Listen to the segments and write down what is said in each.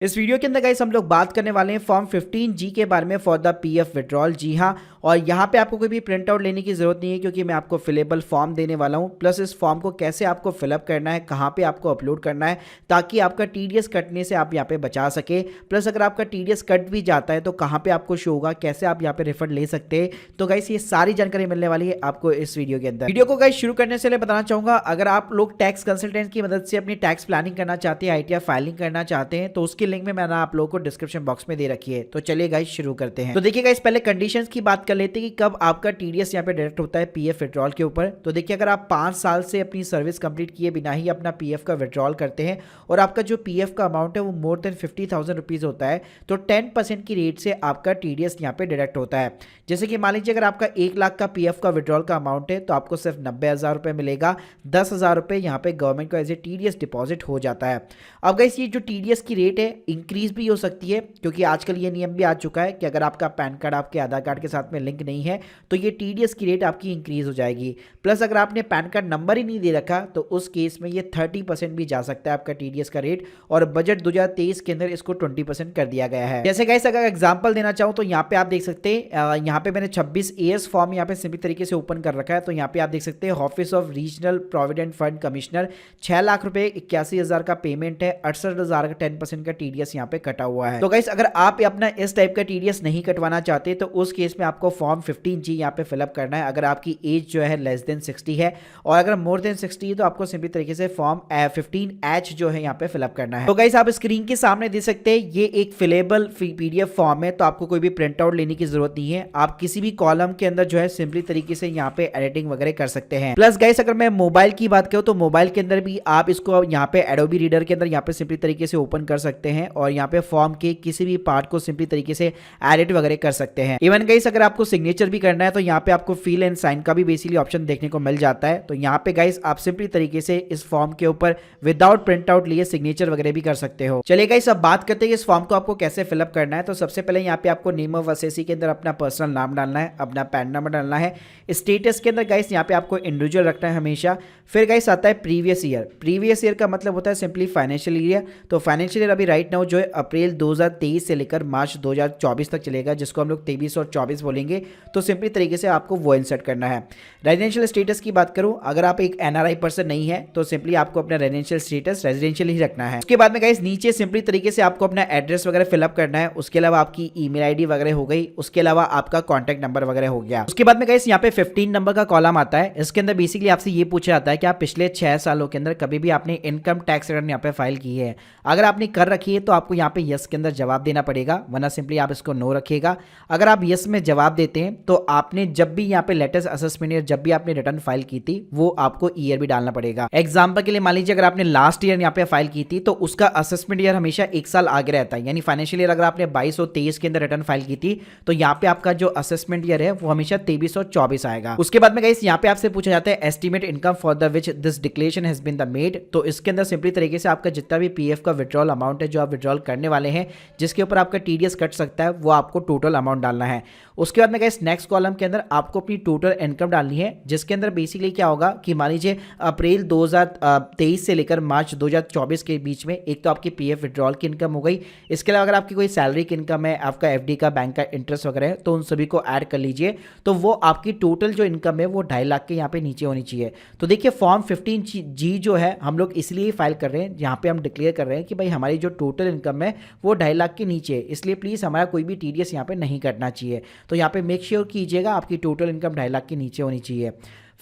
इस वीडियो के अंदर गाइस हम लोग बात करने वाले हैं फॉर्म 15G के बारे में फॉर द पीएफ विड्रॉल। जी हाँ, और यहाँ पे आपको कोई भी प्रिंट आउट लेने की ज़रूरत नहीं है क्योंकि मैं आपको फिलेबल फॉर्म देने वाला हूँ। प्लस इस फॉर्म को कैसे आपको फिलअप करना है, कहाँ पे आपको अपलोड करना है ताकि आपका टीडीएस कटने से आप यहाँ पे बचा सके। प्लस अगर आपका टीडीएस कट भी जाता है तो कहाँ पे आपको शो होगा, कैसे आप यहाँ पे रिफंड ले सकते हैं। तो गाइस ये सारी जानकारी मिलने वाली है आपको इस वीडियो के अंदर। वीडियो को गाइस शुरू करने से पहले बताना चाहूँगा, अगर आप लोग टैक्स कंसल्टेंट की मदद से अपनी टैक्स प्लानिंग करना चाहते हैं, आईटीआर फाइलिंग करना चाहते हैं, तो उसकी लिंक में मैंने आप लोग को डिस्क्रिप्शन बॉक्स में दे रखी है। तो चलिए गाइस शुरू करते हैं। तो देखिए गाइस पहले कंडीशंस की बात कर लेते हैं कि कब आपका टीडीएस यहाँ पे डायरेक्ट होता है पीएफ विड्रॉल के ऊपर। तो देखिए अगर आप 5 साल से अपनी सर्विस कंप्लीट किए बिना ही अपना पीएफ का विड्रॉल करते हैं और आपका जो पीएफ का अमाउंट है वो मोर देन 50,000 रुपीज होता है तो 10% की रेट से आपका टीडीएस यहाँ पे डायरेक्ट होता है। जैसे कि मान लीजिए अगर आपका 1 लाख का पीएफ का विड्रॉल का अमाउंट है तो आपको सिर्फ 90,000 रुपये मिलेगा। 10,000 रुपये यहाँ पे गवर्नमेंट को एज ए टीडीएस डिपॉजिट हो जाता है। अब गाइस ये जो टीडीएस की रेट है इंक्रीज भी हो सकती है क्योंकि आजकल ये नियम भी आ चुका है कि अगर आपका पैन कार्ड आपके आधार कार्ड के साथ में लिंक नहीं है तो ये टीडीएस की रेट आपकी इंक्रीज हो जाएगी। प्लस अगर आपने पैन कार्ड नंबर ही नहीं दे रखा तो उस केस में ये 30% भी जा सकता है आपका टीडीएस का रेट, और बजट 2023 के अंदर इसको 20% कर दिया गया है। जैसे गाइस अगर एग्जांपल देना चाहूँ तो यहाँ पे आप देख सकते हैं, यहाँ पे मैंने 26 एएस फॉर्म यहाँ पे सिंपल तरीके से ओपन कर रखा है। तो यहाँ पे आप देख सकते हैं office of regional provident fund commissioner 6 lakh रुपए 81,000 का पेमेंट है, 68,000 का 10% का टीडीएस यहाँ पे कटा हुआ है। तो गाइस अगर आप अपना इस टाइप का टीडीएस नहीं कटवाना चाहते तो उस केस में आपको फॉर्म 15G यहाँ पे फिलअप करना है। अगर आपकी एज जो है लेस देन 60 है और अगर मोर देन 60 है तो आपको सिंपल तरीके से फॉर्म 15H जो है यहाँ पे फिलअप करना है। तो गाइस आप स्क्रीन के सामने देख सकते हैं ये एक फिलेबल पीडीएफ फॉर्म है, तो आपको कोई भी प्रिंट आउट लेने की जरूरत नहीं है। आप किसी भी कॉलम के अंदर जो है सिंपली तरीके से यहाँ पे एडिटिंग वगैरह कर सकते हैं। प्लस गाइस अगर मैं मोबाइल की बात करूँ तो मोबाइल के अंदर भी आप इसको यहाँ पे एडोबी रीडर के अंदर यहाँ पे सिंपली तरीके से ओपन कर सकते हैं और यहाँ पे फॉर्म के किसी भी पार्ट को सिंपली तरीके से एडिट वगैरह कर सकते हैं। इवन गाइस अगर आपको सिग्नेचर भी करना है तो यहाँ पे आपको फील एंड साइन का भी बेसिकली ऑप्शन देखने को मिल जाता है। तो यहाँ पे गाइस आप सिंपली तरीके से इस फॉर्म के ऊपर विदाउट प्रिंट आउट लिए सिग्नेचर वगैरह भी कर सकते हो। चलिए गाइस अब बात करते हैं इस फॉर्म को आपको कैसे फिलअप करना है। तो सबसे पहले यहाँ पे आपको नेम ऑफ असेसी के अंदर अपना पर्सनल नाम डालना है, अपना पैन नंबर डालना है। स्टेटस के अंदर गाइस यहाँ पे आपको इंडिविजुअल रखना है हमेशा। फिर गाइस आता है प्रीवियस ईयर। प्रीवियस ईयर का मतलब होता है सिंपली फाइनेंशियल ईयर। तो फाइनेंशियल ईयर अभी राइट नाउ जो है अप्रैल 2023 से लेकर मार्च 2024 तक चलेगा, जिसको हम लोग 23 और 24 बोलेंगे। तो सिंपली तरीके से आपको वो इंसर्ट करना है। रेजिडेंशियल स्टेटस की बात करूं, अगर आप एक एनआरआई पर्सन नहीं है तो सिंपली आपको अपना रेजिडेंशियल स्टेटस रेजिडेंशियल ही रखना है। उसके बाद में गाइस नीचे सिंपली तरीके से आपको अपना एड्रेस वगैरह फिलअप करना है। उसके अलावा आपकी ईमेल आईडी वगैरह हो गई, उसके अलावा आपका कॉन्टैक्ट नंबर वगैरह हो गया। उसके बाद में गाइस यहाँ पे 15 नंबर का कॉलम आता है। इसके अंदर बेसिकली आपसे ये पूछा जाता है कि आप पिछले 6 सालों के अंदर कभी भी आपने इनकम टैक्स रिटर्न यहाँ पे फाइल की है। अगर आपने कर रखी है तो आपको यहाँ पे यस के अंदर जवाब देना पड़ेगा, वरना सिंपली आप इसको नो रखिएगा। अगर आप यस में जवाब देते हैं तो आपने जब भी यहाँ पे लेटेस्ट असेसमेंट ईयर जब भी आपने रिटर्न फाइल की थी वो आपको ईयर भी डालना पड़ेगा। एग्जांपल के लिए मान लीजिए अगर आपने लास्ट ईयर यहाँ पे फाइल की थी तो उसका असेसमेंट ईयर हमेशा 1 साल आगे रहता है। यानी फाइनेंशियल ईयर अगर आपने 22 और 23 के अंदर रिटर्न फाइल की थी तो यहाँ पे आपका जो असेसमेंट ईयर है वो हमेशा 23 और 24 आएगा। उसके बाद में गाइस यहाँ पे आपसे पूछा जाता है estimate income for the which this declaration has been the made. तो इसके अंदर सिंपली तरीके से आपका जितना भी पीएफ का विड्रॉल अमाउंट है जो आप विड्रॉल करने वाले हैं, जिसके ऊपर आपका टीडीएस कट सकता है, वो आपको टोटल अमाउंट डालना है। उसके बाद में गाइस नेक्स्ट कॉलम के अंदर आपको अपनी टोटल इनकम डालनी है, जिसके अंदर बेसिकली क्या होगा कि मान लीजिए अप्रैल 2023 से लेकर मार्च 2024 के बीच में एक तो आपकी पीएफ विड्रॉल की इनकम हो गई। इसके अलावा अगर आपकी कोई सैलरी की इनकम है, आपका एफडी का बैंक का इंटरेस्ट वगैरह है, तो उन सभी को ऐड कर लीजिए। तो वो आपकी टोटल जो इनकम है वो 2.5 लाख के यहाँ पे नीचे होनी चाहिए। तो देखिए फॉर्म 15G जो है हम लोग इसलिए फाइल कर रहे हैं, यहाँ पे हम डिक्लेयर कर रहे हैं कि भाई हमारी जो टोटल इनकम है वो 2.5 लाख के नीचे है, इसलिए प्लीज हमारा कोई भी टीडीएस यहाँ पे नहीं कटना चाहिए। तो यहाँ पे मेक श्योर कीजिएगा आपकी टोटल इनकम 2.5 लाख के नीचे होनी चाहिए।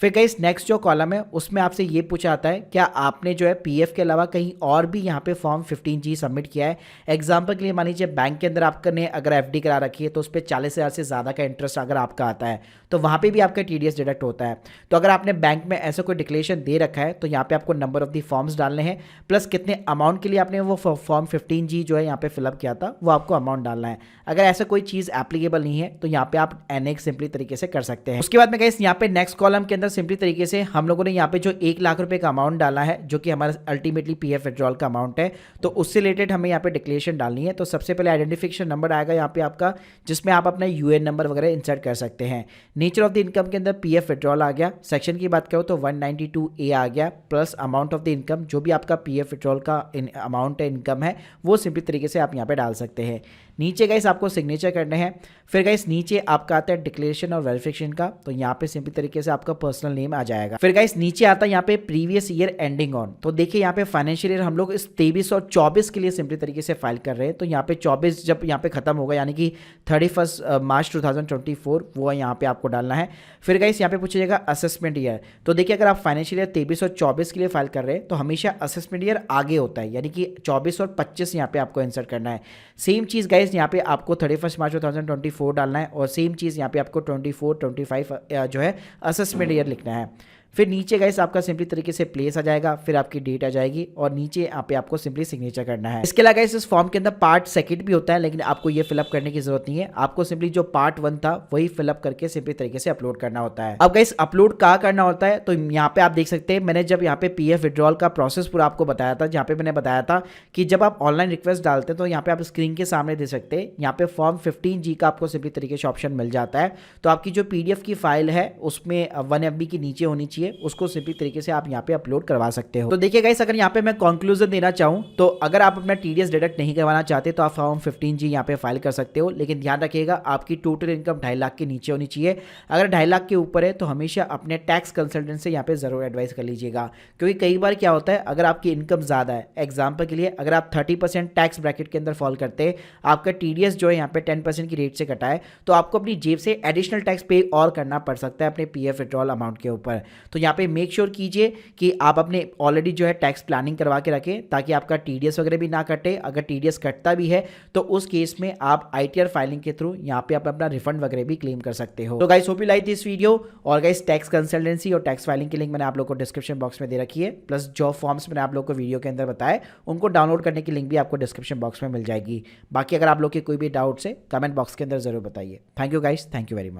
फिर गाइस नेक्स्ट जो कॉलम है उसमें आपसे ये पूछा जाता है क्या आपने जो है पीएफ के अलावा कहीं और भी यहाँ पे फॉर्म 15G सबमिट किया है। एग्जांपल के लिए मान लीजिए बैंक के अंदर आपने अगर एफडी करा रखी है तो उस पर 40,000 से ज़्यादा का इंटरेस्ट अगर आपका आता है तो वहाँ पे भी आपका टीडीएस डिडक्ट होता है। तो अगर आपने बैंक में ऐसा कोई डिक्लेरेशन दे रखा है तो यहाँ पे आपको नंबर ऑफ दी फॉर्म्स डालने हैं, प्लस कितने अमाउंट के लिए आपने वो फॉर्म 15G जो है यहाँ पे फिलअप किया था वो आपको अमाउंट डालना है। अगर ऐसा कोई चीज़ एप्लीकेबल नहीं है तो यहाँ पे आप एनेक्स सिंपली तरीके से कर सकते हैं। उसके बाद में गाइस यहाँ पे नेक्स्ट कॉलम के अंदर सिंपली तरीके से हम लोगों ने यहाँ पे जो 1 लाख रुपए का अमाउंट डाला है, जो कि हमारा अल्टीमेटली पीएफ विड्रॉल का अमाउंट है, तो उससे रिलेटेड हमें यहाँ पे डिक्लेरेशन डालनी है। तो सबसे पहले आइडेंटिफिकेशन नंबर आएगा यहाँ पे आपका, जिसमें आप अपना यूएन नंबर वगैरह इंसर्ट कर सकते हैं। नेचर ऑफ द इनकम के अंदर पीएफ विड्रॉल आ गया। सेक्शन की बात करो तो 192A आ गया, plus amount of the income, जो भी आपका पीएफ विड्रॉल का अमाउंट है, इनकम है, वो सिंपली तरीके से आप यहाँ पे डाल सकते हैं। नीचे गाइस आपको सिग्नेचर करने हैं। फिर गाइस नीचे आपका आता है डिक्लेरेशन और वेरिफिकेशन का, तो यहाँ पे सिंपल तरीके से आपका पर्सनल नेम आ जाएगा। फिर गाइस नीचे आता है यहाँ पे प्रीवियस ईयर एंडिंग ऑन, तो देखिए यहाँ पे फाइनेंशियल ईयर हम लोग इस 23 और 24 के लिए सिंपली तरीके से फाइल कर रहे हैं। तो यहाँ पे 24 जब यहाँ पे खत्म होगा, यानी कि 31 मार्च 2024, वो यहाँ पे आपको डालना है। फिर गाइस यहाँ पे पूछा जाएगा असेसमेंट ईयर, तो देखिए अगर आप फाइनेंशियल ईयर 23 और 24 के लिए फाइल कर रहे हैं तो हमेशा असेसमेंट ईयर आगे होता है, यानी कि 24 और 25 यहाँ पे आपको इंसर्ट करना है। सेम चीज़ गाइस यहाँ पे आपको 31 मार्च 2024 डालना है, और सेम चीज़ यहाँ पे आपको 24, 25 जो है असेसमेंट ईयर लिखना है। फिर नीचे गाइस आपका सिंपली तरीके से प्लेस आ जाएगा, फिर आपकी डेट आ जाएगी, और नीचे यहाँ पे आपको सिंपली सिग्नेचर करना है। इसके अलावा गाइस इस फॉर्म के अंदर पार्ट सेकंड भी होता है, लेकिन आपको ये फिलअप करने की जरूरत नहीं है। आपको सिंपली जो पार्ट 1 था वही फिलअप करके सिंपली तरीके से अपलोड करना होता है। अब गाइस अपलोड कहाँ करना होता है, तो यहाँ पे आप देख सकते हैं, मैंने जब यहाँ पे पीएफ विड्रॉल का प्रोसेस पूरा आपको बताया था, जहाँ पे मैंने बताया था कि जब आप ऑनलाइन रिक्वेस्ट डालते हैं तो यहाँ पे आप स्क्रीन के सामने दे सकते हैं, यहाँ पे फॉर्म 15G का आपको सिंपली तरीके से ऑप्शन मिल जाता है। तो आपकी जो पीडीएफ की फाइल है उसमें 1 MB की नीचे होनी चाहिए, उसको सिंपली तरीके से आप यहाँ पे अपलोड करवा सकते हो। तो देखिए गाइस, अगर यहाँ पे मैं कंक्लूजन देना चाहूँ तो अगर आप अपना टीडीएस डिडक्ट नहीं करवाना चाहते तो आप फॉर्म 15G यहाँ पे फाइल कर सकते हो, लेकिन ध्यान रखिएगा आपकी टोटल इनकम 2.5 लाख के नीचे होनी चाहिए। अगर 2.5 लाख के ऊपर है तो हमेशा अपने टैक्स कंसल्टेंट से यहाँ पे जरूर एडवाइस कर लीजिएगा, क्योंकि कई बार क्या होता है, अगर आपकी इनकम ज़्यादा है, एग्जाम्पल के लिए अगर आप 30% टैक्स ब्रैकेट के अंदर फॉल करते हैं, आपका टीडीएस जो है यहाँ पे 10% की रेट से कटा है, तो आपको अपनी जेब से एडिशनल टैक्स पे और करना पड़ सकता है अपने पीएफ विड्रॉल अमाउंट के ऊपर। तो यहाँ पे मेक श्योर कीजिए कि आप अपने ऑलरेडी जो है टैक्स प्लानिंग करवा के रखें, ताकि आपका टीडीएस वगैरह भी ना कटे। अगर टीडीएस कटता भी है तो उस केस में आप आईटीआर फाइलिंग के थ्रू यहाँ पे आप अपना रिफंड वगैरह भी क्लेम कर सकते हो। तो guys hope you like this video, और गाइस टैक्स कंसल्टेंसी और टैक्स फाइलिंग की लिंक मैंने आप लोगों को डिस्क्रिप्शन बॉक्स में दे रखी है, प्लस जो फॉर्म्स मैंने आप लोगों को वीडियो के अंदर बताए उनको डाउनलोड करने की लिंक भी आपको डिस्क्रिप्शन बॉक्स में मिल जाएगी। बाकी अगर आप लोग के कोई भी डाउट्स है कमेंट बॉक्स के अंदर जरूर बताइए। Thank you guys, thank you very much.